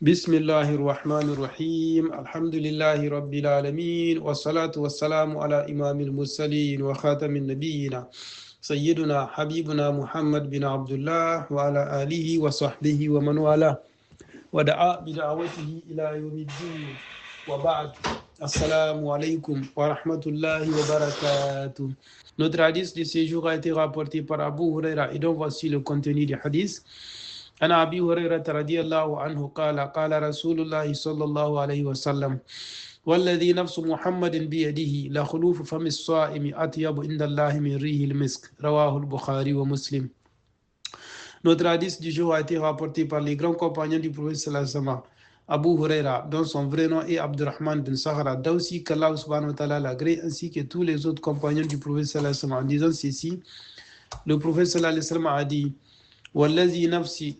بسم الله الرحمن الرحيم الحمد لله رب العالمين والصلاة والسلام على إمام المرسلين وخاتم النبيين سيدنا حبيبنا محمد بن عبد الله وعلى آله وصحبه ومن والاه ودعا بدعوته إلى يوم الدين وبعد السلام عليكم ورحمة الله وبركاته. Notre hadith de ce jour a été rapporté par Abu Huraira et donc voici le contenu du hadith. عن أبي هريرة رضي الله عنه قال رسول الله صلى الله عليه وسلم والذي نفس محمد بيده لخلوف فم الصائم أطيب عند الله من ريح المسك رواه البخاري ومسلم. Notre hadith du jour a été rapporté par les grands compagnons du prophète sallallahu alayhi wa sallam. Abu Huraira, dont son vrai nom est Abdurrahman bin Sahara, d'aussi qu'Allah subhanahu wa ta'ala l'agrée, ainsi que tous les autres compagnons du prophète sallallahu alayhi wa sallam. En disant ceci, le prophète sallallahu alayhi wa sallam a dit والذي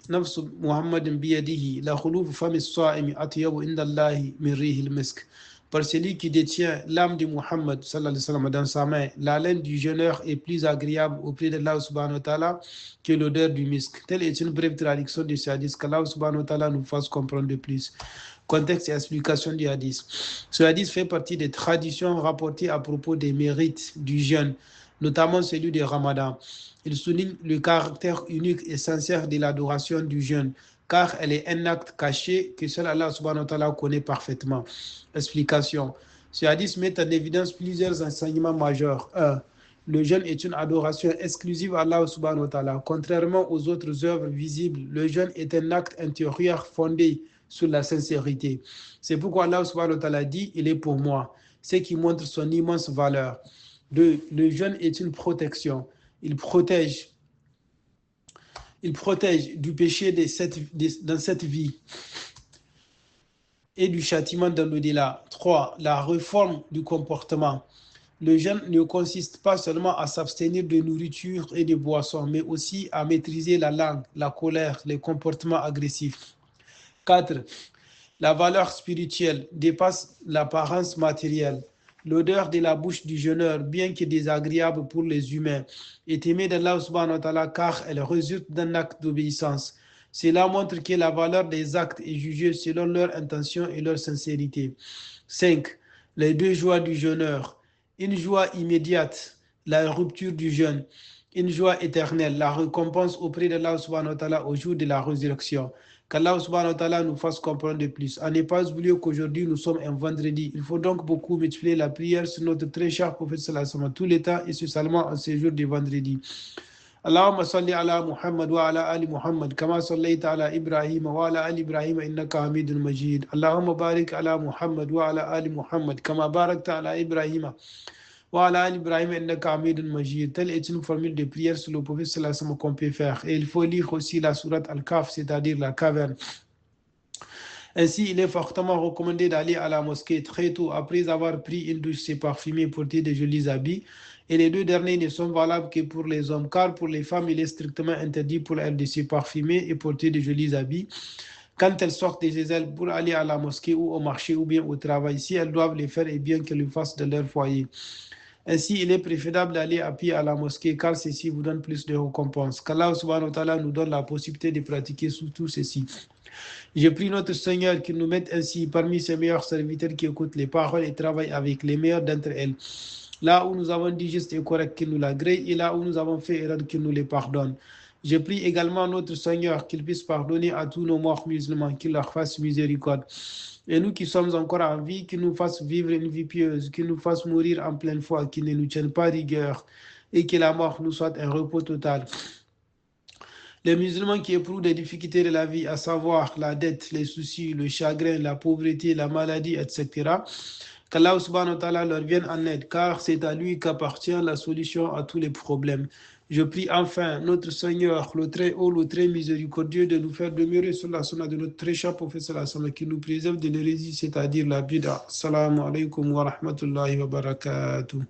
نفس محمد بيده لا خلوف فم الصائم أطيب عند الله من ريح المسك. Par celui qui détient l'âme de Muhammad sallallahu alayhi wa sallam dans sa main, l'haleine du jeûneur est plus agréable auprès de Allah subhanahu wa ta'ala que l'odeur du misk. Telle est une brève traduction de ce hadith, qu'Allah subhanahu wa ta'ala nous fasse comprendre de plus. Contexte et explication du hadith. Ce hadith fait partie des traditions rapportées à propos des mérites du jeûne, notamment celui du Ramadan. Il souligne le caractère unique et sincère de l'adoration du jeûne, car elle est un acte caché que seul Allah subhanahu wa ta'ala connaît parfaitement. Explication. Ce hadith met en évidence plusieurs enseignements majeurs. 1. Le jeûne est une adoration exclusive à Allah subhanahu wa ta'ala. Contrairement aux autres œuvres visibles, le jeûne est un acte intérieur fondé sur la sincérité. C'est pourquoi Allah subhanahu wa ta'ala dit « Il est pour moi », ce qui montre son immense valeur. 2. Le jeûne est une protection. Il protège du péché dans cette vie et du châtiment dans l'au-delà. 3. La réforme du comportement. Le jeûne ne consiste pas seulement à s'abstenir de nourriture et de boissons, mais aussi à maîtriser la langue, la colère, les comportements agressifs. 4. La valeur spirituelle dépasse l'apparence matérielle. L'odeur de la bouche du jeûneur, bien que désagréable pour les humains, est aimée d'Allah subhanahu wa ta'ala car elle résulte d'un acte d'obéissance. Cela montre que la valeur des actes est jugée selon leur intention et leur sincérité. 5. Les deux joies du jeûneur. Une joie immédiate, la rupture du jeûne. Une joie éternelle, la récompense auprès d'Allah subhanahu wa ta'ala au jour de la résurrection. Qu'Allah subhanahu wa ta'ala nous fasse comprendre de plus. À ne pas oublier qu'aujourd'hui nous sommes un vendredi. Il faut donc beaucoup multiplier la prière sur notre très cher prophète sallallahu alayhi wa sallam tous les temps et spécialement en ces jours de vendredi. اللهم صل على محمد وعلى آل محمد كما صليت على إبراهيم وعلى آل إبراهيم إنك حميد مجيد اللهم بارك على محمد وعلى آل محمد كما باركت على إبراهيم وعلى آل إبراهيم إنك حميد مجيد. Telle est une formule de prière sur le prophète sallallahu alayhi wa sallam qu'on peut faire. Et il faut lire aussi la sourate Al-Kahf, c'est-à-dire la caverne. Ainsi, il est fortement recommandé d'aller à la mosquée très tôt après avoir pris une douche, se parfumer et porter de jolis habits. Et les deux derniers ne sont valables que pour les hommes, car pour les femmes, il est strictement interdit pour elles de se parfumer et porter de jolis habits quand elles sortent de chez elles pour aller à la mosquée ou au marché ou bien au travail. Si elles doivent le faire, et bien qu'elles le fassent de leur foyer. Ainsi, il est préférable d'aller à pied à la mosquée, car ceci vous donne plus de récompenses. Qu'Allah subhanahu wa ta'ala nous donne la possibilité de pratiquer tout ceci. Je prie notre Seigneur qu'il nous mette ainsi parmi ses meilleurs serviteurs qui écoutent les paroles et travaillent avec les meilleurs d'entre elles. Là où nous avons dit juste et correct, qu'il nous l'agrée, et là où nous avons fait erreur, qu'il nous les pardonne. Je prie également notre Seigneur qu'il puisse pardonner à tous nos morts musulmans, qu'il leur fasse miséricorde. Et nous qui sommes encore en vie, qu'il nous fasse vivre une vie pieuse, qu'il nous fasse mourir en pleine foi, qu'il ne nous tienne pas rigueur, et que la mort nous soit un repos total. Les musulmans qui éprouvent des difficultés de la vie, à savoir la dette, les soucis, le chagrin, la pauvreté, la maladie, etc., qu'Allah subhanahu wa ta'ala leur vienne en aide, car c'est à lui qu'appartient la solution à tous les problèmes. Je prie enfin notre Seigneur, le très haut, le très miséricordieux, de nous faire demeurer sur la sunna de notre très cher prophète sallallahu alayhi wa sallam, qui nous préserve de l'hérésie, c'est-à-dire la bid'a. Assalamu alaikum wa rahmatullahi wa barakatuh.